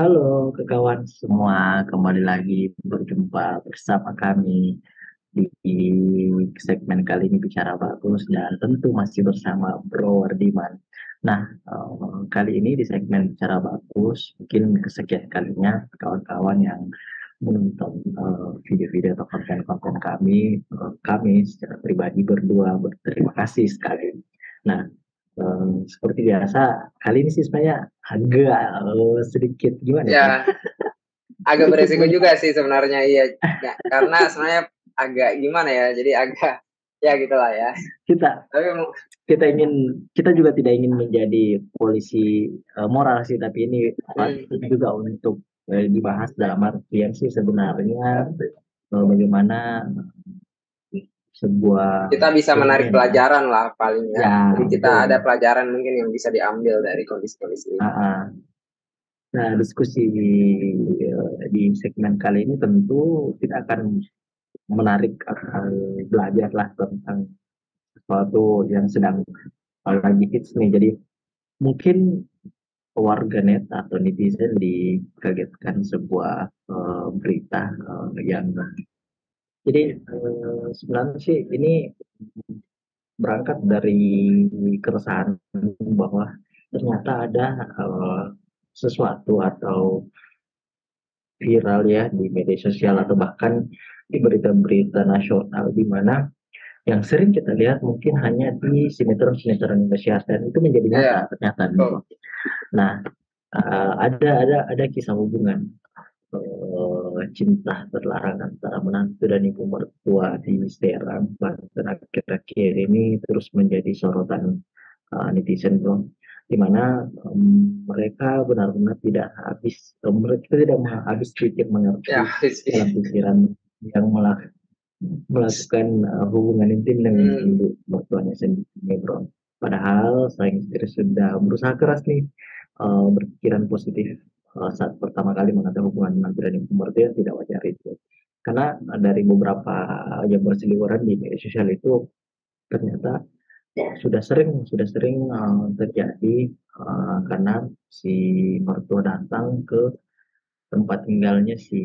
Halo kawan semua, kembali lagi berjumpa bersama kami di segmen kali ini Bicara Bagus dan tentu masih bersama Bro Wardiman. Nah, kali ini di segmen Bicara Bagus, mungkin kesekian kalinya kawan-kawan yang menonton video-video atau konten-konten kami secara pribadi berdua berterima kasih sekali. Nah, seperti biasa, kali ini sih sebenarnya agak sedikit gimana ya? Ya, agak Sedikit beresiko juga sih sebenarnya, iya. Ya, karena sebenarnya agak gimana ya, jadi agak ya gitulah ya. kita Tapi kita juga tidak ingin menjadi polisi moral sih, tapi ini patut juga untuk dibahas dalam artian sih sebenarnya bagaimana sebuah kita bisa menarik fenomena pelajaran lah paling ya. ya Jadi kita ada betul. pelajaran mungkin yang bisa diambil dari kondisi-kondisi Ah, ini. ah. Nah, diskusi di segmen kali ini tentu kita akan menarik akan belajar lah tentang sesuatu yang sedang lagi hits nih. Jadi mungkin warganet atau netizen dikagetkan sebuah berita yang jadi sebenarnya sih ini berangkat dari keresahan bahwa ternyata ada sesuatu atau viral ya di media sosial atau bahkan di berita-berita nasional di mana yang sering kita lihat mungkin hanya di sinetron-sinetron Indonesia dan itu menjadi nyata Iya, ternyata betul. gitu. Nah, ada kisah hubungan cinta terlarang antara menantu dan ibu mertua di Serang, Banten akhir-akhir ini terus menjadi sorotan netizen bro, di mana mereka benar-benar tidak habis, mereka tidak habis pikir Ya, mengerti dalam pikiran yang melakukan hubungan intim dengan hmm, ibu mertuanya sendiri bro. Padahal sang istri sudah berusaha keras nih berpikiran positif saat pertama kali mengadakan hubungan dengan dan ibu mertua tidak wajar itu. Karena dari beberapa yang berseliweran di media sosial itu ternyata sudah sering terjadi karena si mertua datang ke tempat tinggalnya si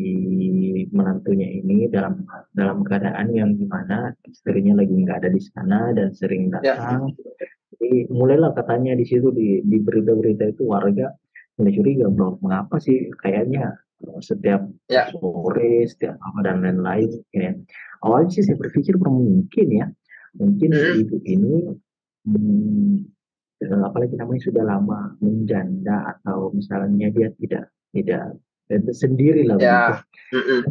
menantunya ini dalam dalam keadaan yang gimana istrinya lagi nggak ada di sana dan sering ya, datang. Jadi mulailah katanya di situ di berita-berita itu warga mulai curiga bro, mengapa sih kayaknya setiap ya, sore, setiap apa dan lain-lain. Ya. Awalnya sih saya berpikir mungkin ya, mungkin si hmm, ibu ini apalagi namanya sudah lama menjanda atau misalnya dia tidak sendiri lah begitu. ya, hmm,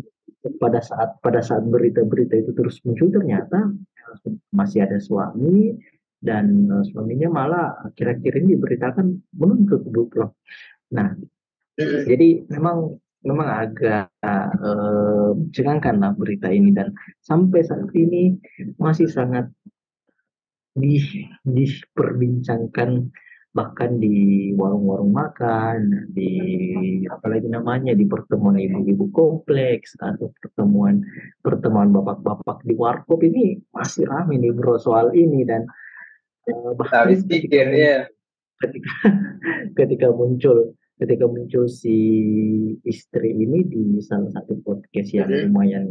Pada saat berita-berita itu terus muncul ternyata masih ada suami dan suaminya malah akhir-akhir ini diberitakan menuntut bro. Nah, hmm. jadi memang memang agak mencengangkan lah berita ini dan sampai saat ini masih sangat di diperbincangkan bahkan di warung-warung makan, di apalagi namanya di pertemuan ibu-ibu kompleks atau pertemuan pertemuan bapak-bapak di warkop ini masih ramai nih bro soal ini dan Habis bahkan pikir ya. ketika ketika muncul ketika muncul si istri ini di salah satu podcast yang Hmm, lumayan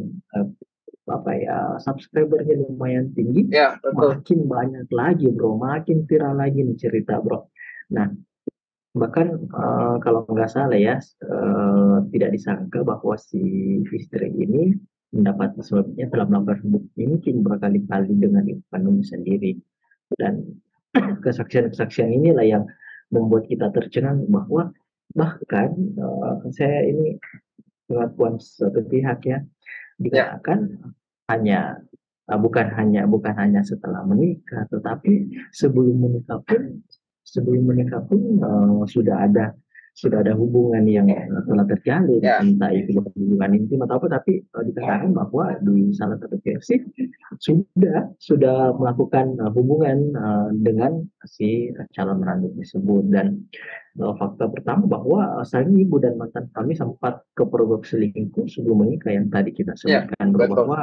apa ya subscribernya lumayan tinggi, ya, betul. makin banyak lagi bro, makin viral lagi nih cerita bro. Nah, bahkan kalau nggak salah ya tidak disangka bahwa si istri ini mendapat suaminya telah melakukan hubungan intim berkali-kali dengan ibu kandungnya sendiri dan kesaksian-kesaksian inilah yang membuat kita tercengang bahwa bahkan saya ini pengakuan satu pihak ya Ya, dikatakan hanya bukan hanya setelah menikah, tetapi sebelum menikah pun sudah ada hubungan yang telah terjalin, ya. entah itu hubungan intim atau apa, tapi dikatakan bahwa di salah satu versi sudah melakukan hubungan dengan si calon menantu tersebut dan fakta pertama bahwa sang ibu dan mantan kami sempat kepergok selingkuh sebelum menikah yang tadi kita Ya, sebutkan betul. bahwa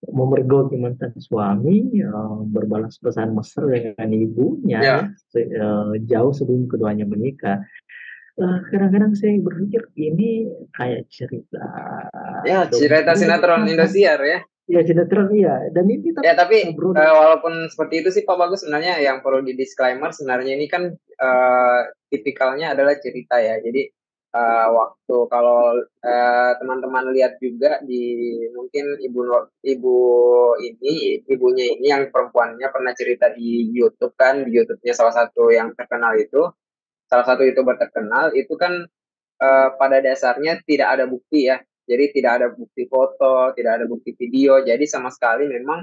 memergoki mantan suami berbalas pesan mesra dengan ibunya ya Ya, jauh sebelum keduanya menikah Kadang-kadang saya berpikir ini kayak cerita Ya, cerita dongeng sinetron kah? Indosiar ya. Ya sinetron iya, dan ini Ya, tapi tapi ngobrol. walaupun seperti itu sih Pak Bagus, sebenarnya yang perlu di disclaimer sebenarnya ini kan tipikalnya adalah cerita ya. Jadi waktu kalau teman-teman lihat juga di mungkin ibu ini, ibunya ini yang perempuannya pernah cerita di YouTube kan, di YouTube-nya salah satu yang terkenal itu, salah satu YouTuber terkenal itu kan pada dasarnya tidak ada bukti ya. Jadi tidak ada bukti foto, tidak ada bukti video. Jadi sama sekali memang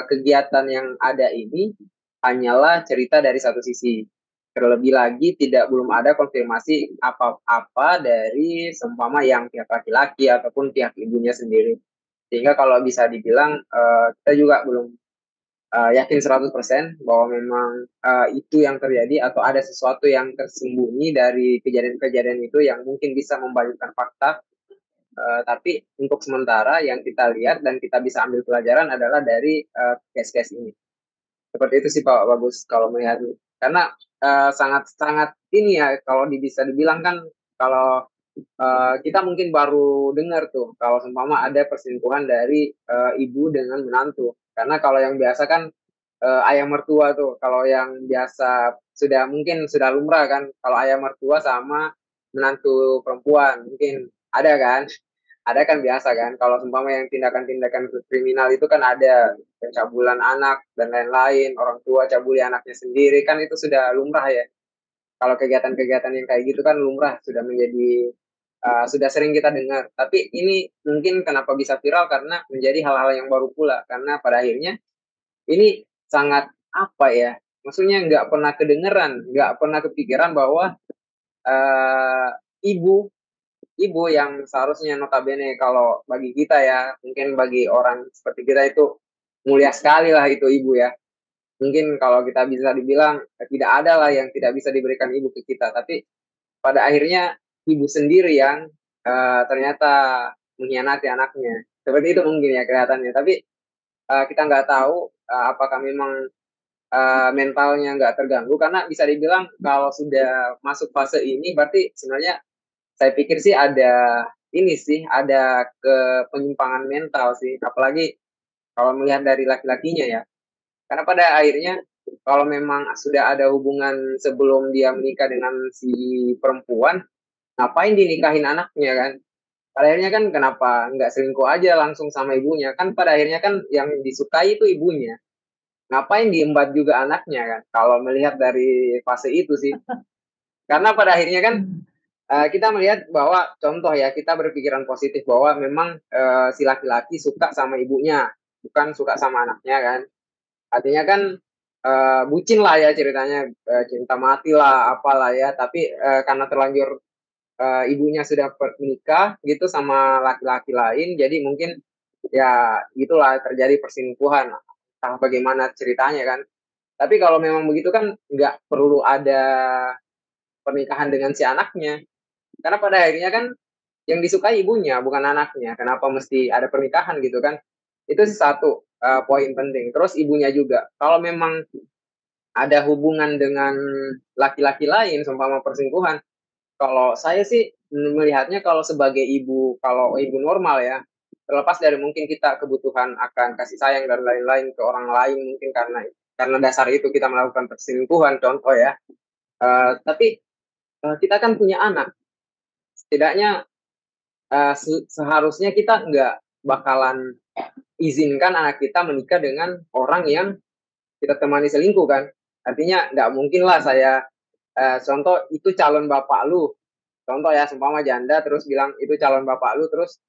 kegiatan yang ada ini hanyalah cerita dari satu sisi. Terlebih lagi belum ada konfirmasi apa-apa dari seumpama yang pihak laki-laki ataupun pihak ibunya sendiri. Sehingga kalau bisa dibilang kita juga belum yakin 100% bahwa memang itu yang terjadi atau ada sesuatu yang tersembunyi dari kejadian-kejadian itu yang mungkin bisa membalikkan fakta. Tapi untuk sementara yang kita lihat dan kita bisa ambil pelajaran adalah dari case-case ini. Seperti itu sih Pak Bagus kalau melihat. Karena sangat-sangat ini ya kalau bisa dibilang kan kalau kita mungkin baru dengar tuh kalau seumpama ada perselingkuhan dari ibu dengan menantu. Karena kalau yang biasa kan ayah mertua tuh. Kalau yang biasa sudah mungkin sudah lumrah kan kalau ayah mertua sama menantu perempuan mungkin ada kan. Ada kan biasa kan kalau seumpama yang tindakan-tindakan kriminal itu kan ada pencabulan anak dan lain-lain, orang tua cabuli anaknya sendiri kan itu sudah lumrah ya. Kalau kegiatan-kegiatan yang kayak gitu kan lumrah sudah menjadi sudah sering kita dengar. Tapi ini mungkin kenapa bisa viral karena menjadi hal-hal yang baru pula. Karena pada akhirnya ini sangat apa ya? Maksudnya nggak pernah kedengeran, nggak pernah kepikiran bahwa uh, ibu ibu yang seharusnya notabene kalau bagi kita ya, mungkin bagi orang seperti kita itu mulia sekali lah itu ibu ya. Mungkin kalau kita bisa dibilang tidak ada lah yang tidak bisa diberikan ibu ke kita, tapi pada akhirnya ibu sendiri yang ternyata mengkhianati anaknya. Seperti itu mungkin ya kelihatannya. Tapi kita nggak tahu apakah memang mentalnya nggak terganggu karena bisa dibilang kalau sudah masuk fase ini berarti sebenarnya saya pikir sih ada ini sih ada penyimpangan mental sih apalagi kalau melihat dari laki-lakinya ya karena pada akhirnya kalau memang sudah ada hubungan sebelum dia menikah dengan si perempuan ngapain dinikahin anaknya kan pada akhirnya kan kenapa nggak selingkuh aja langsung sama ibunya kan pada akhirnya kan yang disukai itu ibunya ngapain diembat juga anaknya kan kalau melihat dari fase itu sih karena pada akhirnya kan kita melihat bahwa contoh ya kita berpikiran positif bahwa memang si laki-laki suka sama ibunya bukan suka sama anaknya kan artinya kan bucin lah ya ceritanya cinta mati lah apalah ya tapi karena terlanjur ibunya sudah menikah gitu sama laki-laki lain jadi mungkin ya gitulah terjadi perselingkuhan entah bagaimana ceritanya kan tapi kalau memang begitu kan nggak perlu ada pernikahan dengan si anaknya karena pada akhirnya kan yang disukai ibunya bukan anaknya kenapa mesti ada pernikahan gitu kan itu sih satu poin penting terus ibunya juga kalau memang ada hubungan dengan laki-laki lain seumpama perselingkuhan kalau saya sih melihatnya kalau sebagai ibu kalau ibu normal ya terlepas dari mungkin kita kebutuhan akan kasih sayang dan lain-lain ke orang lain mungkin karena dasar itu kita melakukan perselingkuhan contoh ya tapi kita kan punya anak setidaknya seharusnya kita nggak bakalan izinkan anak kita menikah dengan orang yang kita temani selingkuh kan. Artinya nggak mungkin lah saya contoh itu calon bapak lu. Contoh ya seumpama janda terus bilang itu calon bapak lu terus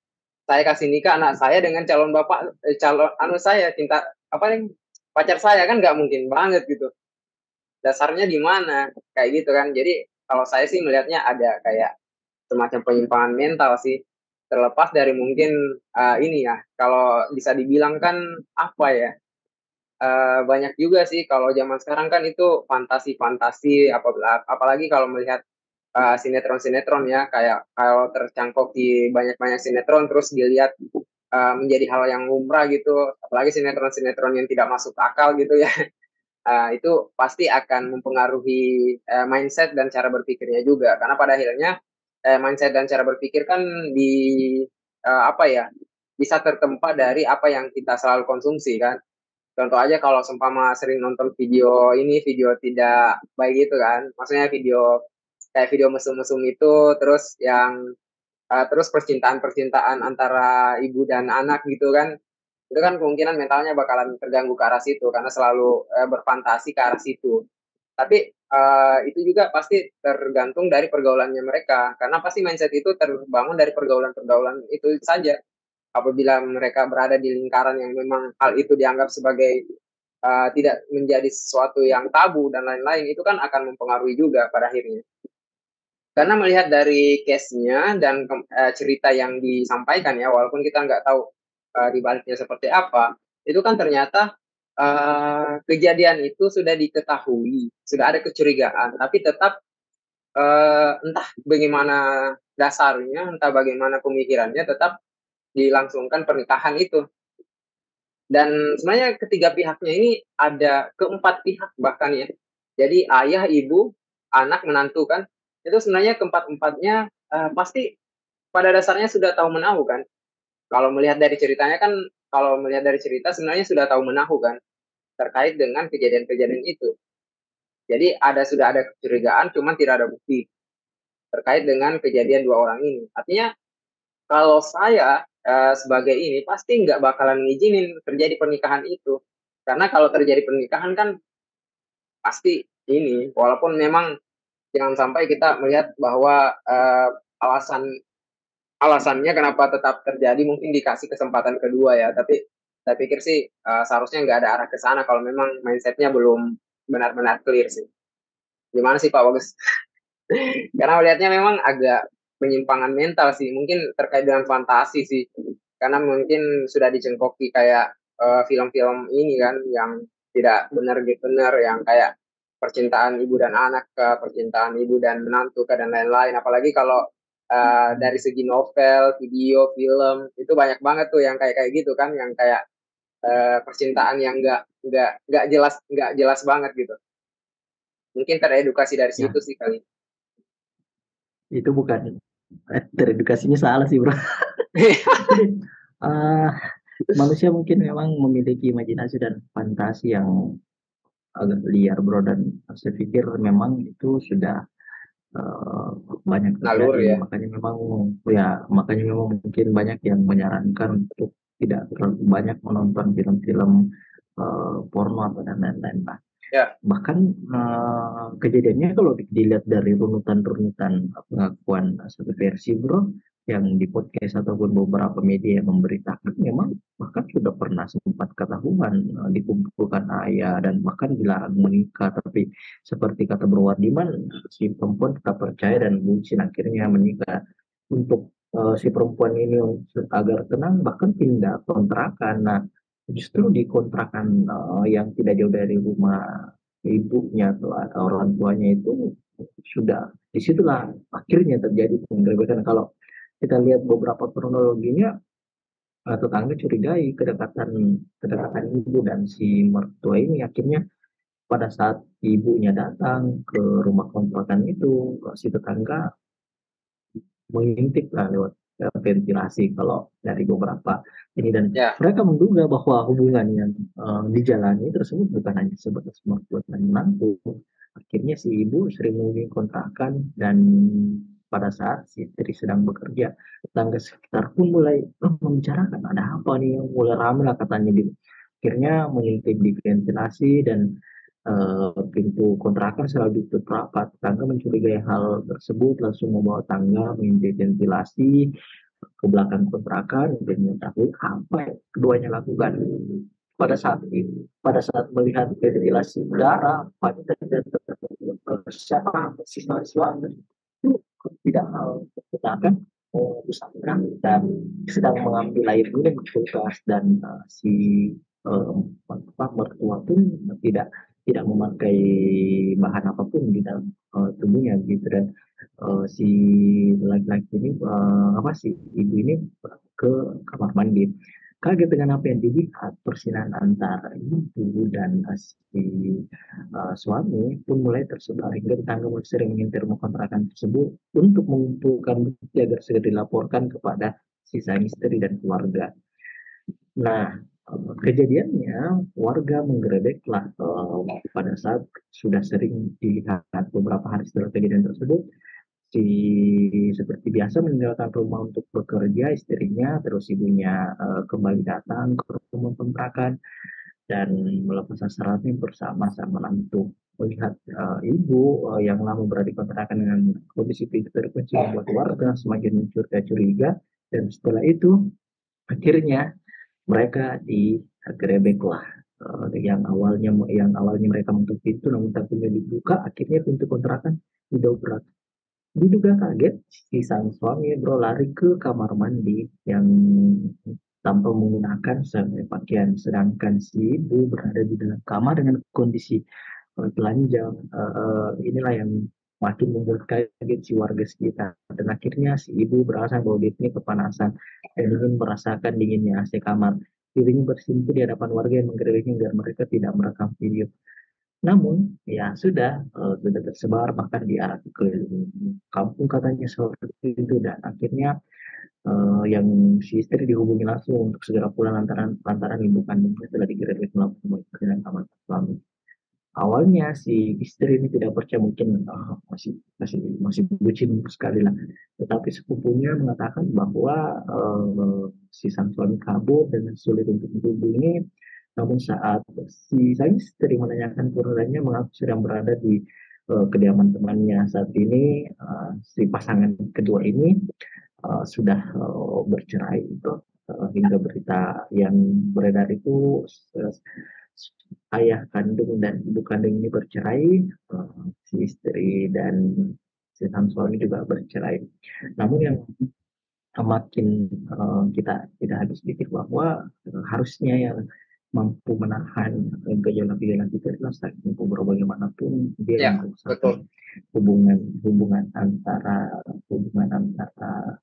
saya kasih nikah anak saya dengan calon bapak calon saya cinta apa nih pacar saya kan nggak mungkin banget gitu. Dasarnya di mana kayak gitu kan. Jadi kalau saya sih melihatnya ada kayak semacam penyimpangan mental sih terlepas dari mungkin ini ya kalau bisa dibilang kan apa ya banyak juga sih kalau zaman sekarang kan itu fantasi-fantasi apalagi kalau melihat sinetron-sinetron ya kayak kalau tercangkok di banyak-banyak sinetron terus dilihat menjadi hal yang lumrah gitu apalagi sinetron-sinetron yang tidak masuk akal gitu ya itu pasti akan mempengaruhi mindset dan cara berpikirnya juga. Karena pada akhirnya mindset dan cara berpikir kan di apa ya, bisa tertempa dari apa yang kita selalu konsumsi kan. Contoh aja kalau seumpama sering nonton video ini, video tidak baik gitu kan. Maksudnya video kayak video mesum-mesum itu, terus yang terus percintaan-percintaan antara ibu dan anak gitu kan. Itu kan kemungkinan mentalnya bakalan terganggu ke arah situ karena selalu berfantasi ke arah situ. Tapi itu juga pasti tergantung dari pergaulannya mereka, karena pasti mindset itu terbangun dari pergaulan-pergaulan itu saja. Apabila mereka berada di lingkaran yang memang hal itu dianggap sebagai tidak menjadi sesuatu yang tabu dan lain-lain, itu kan akan mempengaruhi juga pada akhirnya. Karena melihat dari case-nya dan cerita yang disampaikan ya, walaupun kita nggak tahu di baliknya seperti apa, itu kan ternyata kejadian itu sudah diketahui, sudah ada kecurigaan, tapi tetap entah bagaimana dasarnya, entah bagaimana pemikirannya, tetap dilangsungkan pernikahan itu. Dan sebenarnya ketiga pihaknya ini ada keempat pihak bahkan ya. Jadi ayah, ibu, anak, menantu kan. Itu sebenarnya keempat-empatnya pasti pada dasarnya sudah tahu menahu kan. Kalau melihat dari ceritanya kan, kalau melihat dari cerita sebenarnya sudah tahu menahu kan terkait dengan kejadian-kejadian itu. Jadi sudah ada kecurigaan, cuman tidak ada bukti terkait dengan kejadian dua orang ini. Artinya kalau saya sebagai ini pasti nggak bakalan ngizinin terjadi pernikahan itu. Karena kalau terjadi pernikahan kan pasti ini, walaupun memang jangan sampai kita melihat bahwa alasan alasannya kenapa tetap terjadi mungkin dikasih kesempatan kedua ya. Tapi saya pikir sih seharusnya nggak ada arah ke sana kalau memang mindsetnya belum benar-benar clear sih. Gimana sih Pak Bagus? Karena melihatnya memang agak penyimpangan mental sih, mungkin terkait dengan fantasi sih. Karena mungkin sudah dicengkoki kayak film-film ini kan yang tidak benar-benar yang kayak percintaan ibu dan anak ke percintaan ibu dan menantu ke dan lain-lain. Apalagi kalau dari segi novel, video, film itu banyak banget tuh yang kayak kayak gitu kan, yang kayak percintaan yang nggak jelas banget gitu. Mungkin teredukasi dari Ya, situ sih kali. itu bukan teredukasinya salah sih bro. Jadi uh, manusia mungkin memang memiliki imajinasi dan fantasi yang agak liar bro, dan saya pikir memang itu sudah uh, banyak Nalur terjadi. ya. Makanya memang mungkin banyak yang menyarankan untuk tidak terlalu banyak menonton film-film porno atau dan lain-lain lah. Ya, Bahkan kejadiannya kalau dilihat dari runutan-runutan pengakuan satu versi bro, yang di podcast ataupun beberapa media yang memberitakan, memang bahkan sudah pernah sempat ketahuan dikumpulkan ayah dan bahkan dilarang menikah, tapi seperti kata Bro Wardiman, si perempuan tetap percaya dan bucin akhirnya menikah. Untuk si perempuan ini agar tenang bahkan pindah kontrakan. Nah, justru di kontrakan yang tidak jauh dari rumah ibunya atau orang tuanya itu sudah disitulah akhirnya terjadi penggerebekan. Kalau kita lihat beberapa kronologinya, tetangga curigai kedekatan kedekatan ibu dan si mertua ini. Akhirnya pada saat ibunya datang ke rumah kontrakan itu, si tetangga mengintip lah lewat ventilasi kalau dari beberapa ini, dan ya, mereka menduga bahwa hubungan yang dijalani tersebut bukan hanya sebatas mertua dan menantu. Akhirnya si ibu sering menghubungi kontrakan, dan pada saat si istri sedang bekerja, tetangga sekitar pun mulai membicarakan ada apa nih, mulai ramai lah katanya gitu. Akhirnya mengintip di ventilasi, dan pintu kontrakan selalu ditutup rapat. Tangga mencurigai hal tersebut, langsung membawa tangga mengintip ventilasi ke belakang kontrakan dan mengetahui apa yang keduanya lakukan pada saat itu. Pada saat melihat ventilasi udara, apa yang siapa siswa-siswa itu tidak ketakan disangka dan sedang mengambil air minum di kulkas, dan si mertua pun tidak tidak memakai bahan apapun di dalam tubuhnya gitu. Dan si laki-laki ini apa sih ibu ini ke kamar mandi, kaget dengan apa yang dilihat. Persinahan antara ibu dan si suami pun mulai tersebar hingga tetangga mulai sering mengintir rumah kontrakan tersebut untuk mengumpulkan bukti agar segera dilaporkan kepada si sang istri dan keluarga. Nah, kejadiannya warga menggerebeklah pada saat sudah sering dilihat beberapa hari setelah kejadian tersebut. Si seperti biasa meninggalkan rumah untuk bekerja, istrinya terus ibunya kembali datang ke rumah kontrakan dan melepas hasratnya bersama-sama untuk melihat ibu yang lama berada di kontrakan dengan kondisi pintu terkunci membuat warga semakin mencuriga-curiga, dan setelah itu akhirnya mereka digerebeklah. Yang awalnya mereka menutup pintu namun tak pintu dibuka, akhirnya pintu kontrakan didobrak. Diduga kaget, si sang suami bro lari ke kamar mandi yang tanpa menggunakan pakaian, sedangkan si ibu berada di dalam kamar dengan kondisi telanjang. Inilah yang makin membuat kaget si warga sekitar, dan akhirnya si ibu beralasan bahwa dia ini kepanasan dan ingin merasakan dinginnya AC kamar. Dirinya bersimpuh di hadapan warga yang menggerebeknya agar mereka tidak merekam video. Namun, ya sudah tersebar bahkan di arah ke kampung katanya seperti itu, dan akhirnya yang si istri dihubungi langsung untuk segera pulang lantaran ibu kandungnya telah digerebek melakukan dengan aman suami. Awalnya si istri ini tidak percaya, mungkin masih bucin sekali lah. Tetapi sepupunya mengatakan bahwa si sang suami kabur dan sulit untuk dihubungi. Namun saat si sang istri menanyakan keluarganya mengaku sedang berada di kediaman temannya. Saat ini si pasangan kedua ini sudah bercerai itu, hingga berita yang beredar itu ayah kandung dan ibu kandung ini bercerai, si istri dan si sang suami juga bercerai. Namun yang makin kita tidak habis pikir bahwa harusnya yang mampu menahan gejolak-gejolak itu adalah sang ibu. Bagaimanapun dia Ya, yang betul. merusak hubungan hubungan antara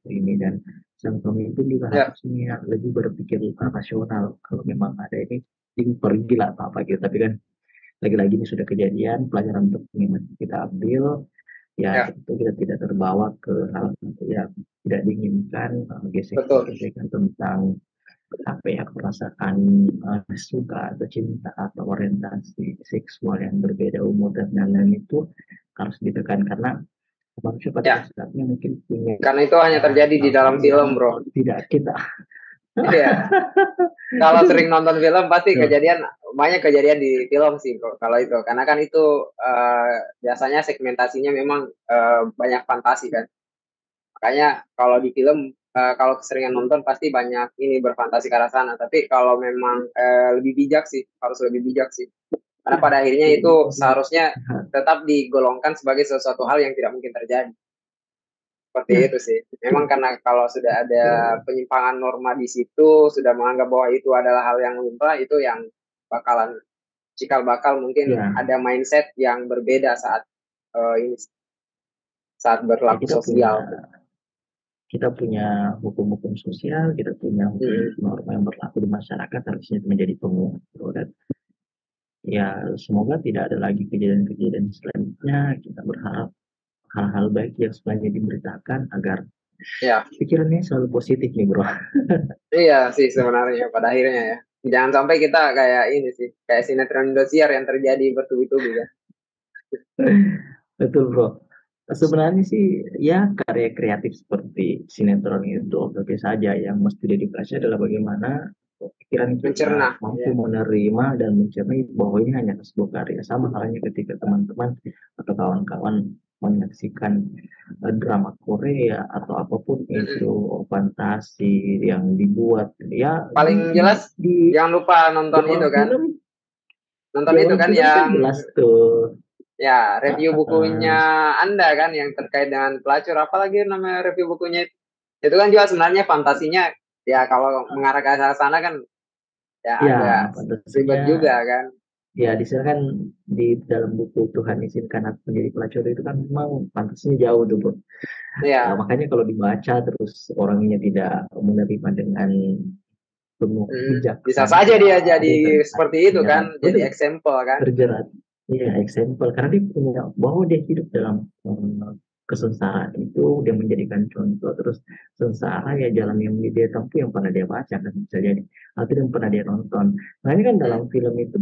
ini, dan sang suami pun juga Ya, harusnya lebih berpikir rasional. Kalau memang ada ini, pergilah apa gitu. Tapi kan lagi-lagi ini sudah kejadian, pelajaran untuk kita ambil. Ya ya, tentu kita tidak terbawa ke hal yang tidak diinginkan, betul. gesekan-gesekan tentang apa ya, perasaan suka atau cinta atau orientasi seksual yang berbeda umur dan lain-lain itu harus ditekan, karena manusia pada Ya, dasarnya mungkin punya karena itu hanya terjadi di hal-hal dalam film, yang bro. tidak kita. Iya, kalau sering nonton film pasti Tuh, banyak kejadian di film sih, bro. Kalau itu, karena kan itu biasanya segmentasinya memang banyak fantasi kan. Makanya kalau di film, kalau keseringan nonton pasti banyak ini berfantasi ke arah sana. Tapi kalau memang lebih bijak sih, harus lebih bijak sih. Karena ya, pada akhirnya lebih itu bijak. seharusnya tetap digolongkan sebagai sesuatu hal yang tidak mungkin terjadi. Seperti Ya, itu sih. Memang kita, karena kalau sudah ada penyimpangan norma di situ, sudah menganggap bahwa itu adalah hal yang lumrah, itu yang bakalan cikal bakal mungkin ya, ada mindset yang berbeda ini saat ya berlaku sosial. kita punya hukum-hukum sosial, kita punya Hmm. hukum norma yang berlaku di masyarakat, harusnya itu menjadi penguat. Dan ya semoga tidak ada lagi kejadian-kejadian selanjutnya. Kita berharap hal-hal baik yang sebenarnya diberitakan agar Ya, pikirannya selalu positif nih bro. iya sih sebenarnya pada akhirnya ya. Jangan sampai kita kayak ini sih, kayak sinetron Indosiar yang terjadi bertubi-tubi kan. Betul bro. Sebenarnya sih ya karya kreatif seperti sinetron itu oke saja, yang mesti dedikasi adalah bagaimana pikiran Mencerna, kita mampu ya. menerima dan mencerna bahwa ini hanya sebuah karya. Sama halnya ketika teman-teman atau kawan-kawan menyaksikan drama Korea atau apapun Mm-mm. itu fantasi yang dibuat ya Paling jelas jangan lupa di nonton itu awal kan. film, Nonton itu kan kan yang jelas tuh. ya Ah, review ah, bukunya ah. Anda kan yang terkait dengan pelacur, apalagi namanya review bukunya itu kan juga sebenarnya fantasinya ya kalau mengarah ke arah sana kan ya Ya agak fantasinya ribet juga kan. ya kan di dalam buku Tuhan izinkan aku menjadi pelacur itu kan memang fantasinya jauh tuh bro. Ya, Makanya kalau dibaca terus orangnya tidak menerima dengan penuh Bisa saja bijaksana dia dia jadi seperti itu terjerat, kan, jadi example kan. terjerat. Iya, example karena dia punya bahwa dia hidup dalam kesengsaraan itu, dia menjadikan contoh, terus sengsara ya jalan yang dia tempuh yang pernah dia baca kan bisa jadi atau yang pernah dia nonton. Nah ini kan dalam film itu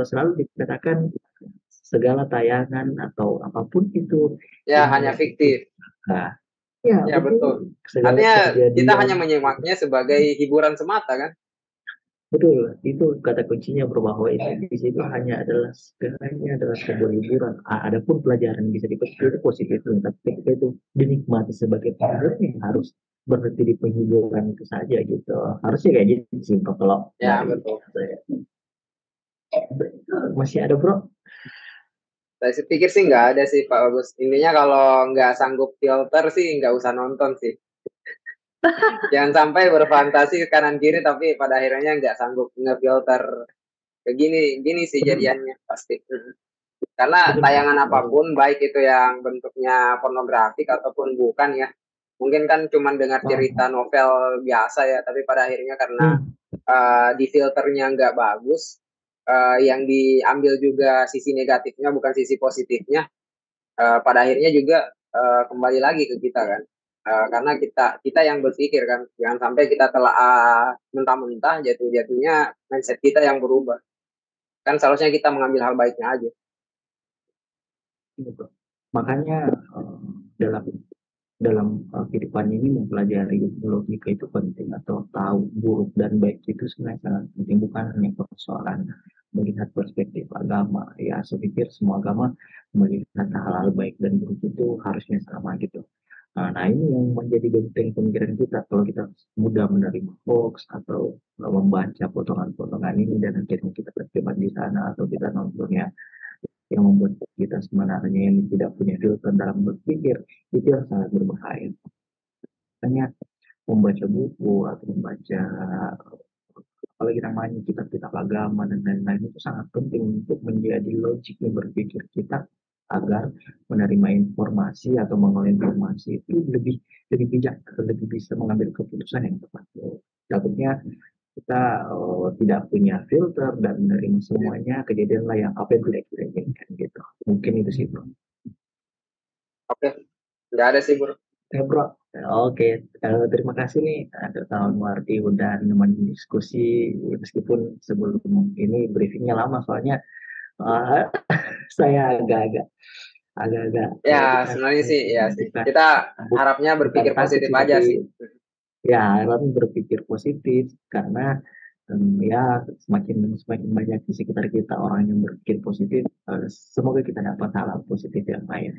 selalu dikatakan segala tayangan atau apapun itu Ya hanya ilmiah itu, fiktif. nah ya Ya betul. betul, segala Artinya kita kejadian. hanya menyimaknya sebagai hiburan semata kan. Betul, itu kata kuncinya bro, bahwa itu di situ hanya adalah sebuah hiburan. Adapun pelajaran yang bisa dipetik itu positif, tapi ketika itu dinikmati sebagai pelajaran yang harus berhenti di penghiburan itu saja gitu. Harusnya kayak gitu sih bro, kalau Ya dari betul. saya. Masih ada bro? Saya pikir sih nggak ada sih Pak Agus. Intinya kalau nggak sanggup filter sih nggak usah nonton sih. Jangan sampai berfantasi kanan kiri tapi pada akhirnya nggak sanggup ngefilter. Kayak gini, gini sih Betul, jadiannya pasti. Karena betul bro. tayangan apapun, baik itu yang bentuknya pornografik ataupun bukan ya, mungkin kan cuma dengar cerita Oh, novel biasa ya, tapi pada akhirnya karena hmm, di filternya nggak bagus, yang diambil juga sisi negatifnya bukan sisi positifnya, pada akhirnya juga kembali lagi ke kita kan. Karena kita kita yang berpikir kan, jangan sampai kita telah mentah-mentah jatuh-jatuhnya mindset kita yang berubah. Kan seharusnya kita mengambil hal baiknya aja. iya, bro. Makanya dalam dalam kehidupan ini mempelajari logika itu penting, atau tahu buruk dan baik itu sebenarnya sangat penting, bukan hanya persoalan melihat perspektif agama. Ya saya pikir semua agama melihat hal-hal baik dan buruk itu harusnya sama gitu. Nah ini yang menjadi benteng pemikiran kita kalau kita mudah menerima hoax atau membaca potongan-potongan ini dan akhirnya kita terjebak di sana, atau kita nontonnya yang membuat kita sebenarnya yang tidak punya filter dalam berpikir, itu yang sangat berbahaya. Hanya membaca buku atau membaca apalagi namanya kitab-kitab agama dan lain-lain itu sangat penting untuk menjadi logiknya berpikir kita agar menerima informasi atau mengolah informasi itu lebih lebih bijak, lebih bisa mengambil keputusan yang tepat. Takutnya kita tidak punya filter dan menerima semuanya, kejadianlah yang apa yang tidak kita inginkan gitu. Mungkin itu sih bro. Oke, nggak ada sih bro. Oke bro, oke. Terima kasih nih atas tahun Marti udah nemenin diskusi, meskipun sebelum ini briefingnya lama soalnya uh, saya agak-agak Ya, bukan sebenarnya sih, ya sih. bukan Kita bu- harapnya bukan berpikir takut positif sih, aja tapi sih. ya harapnya berpikir positif karena ya semakin semakin banyak di sekitar kita orang yang berpikir positif, semoga kita dapat hal positif yang lain.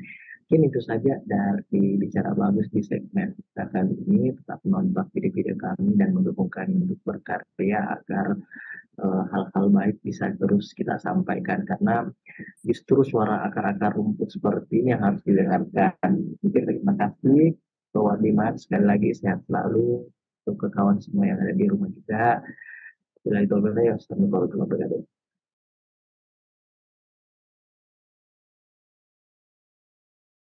Mungkin itu saja dari bicara bagus di segmen kita kali ini. Tetap nonton video-video kami dan mendukung kami untuk berkarya agar hal-hal baik bisa terus kita sampaikan, karena justru suara akar-akar rumput seperti ini yang harus didengarkan. Mungkin terima kasih bahwa Dimas, sekali lagi sehat selalu untuk ke kawan semua yang ada di rumah juga. Bila itu, ya, assalamualaikum warahmatullahi wabarakatuh.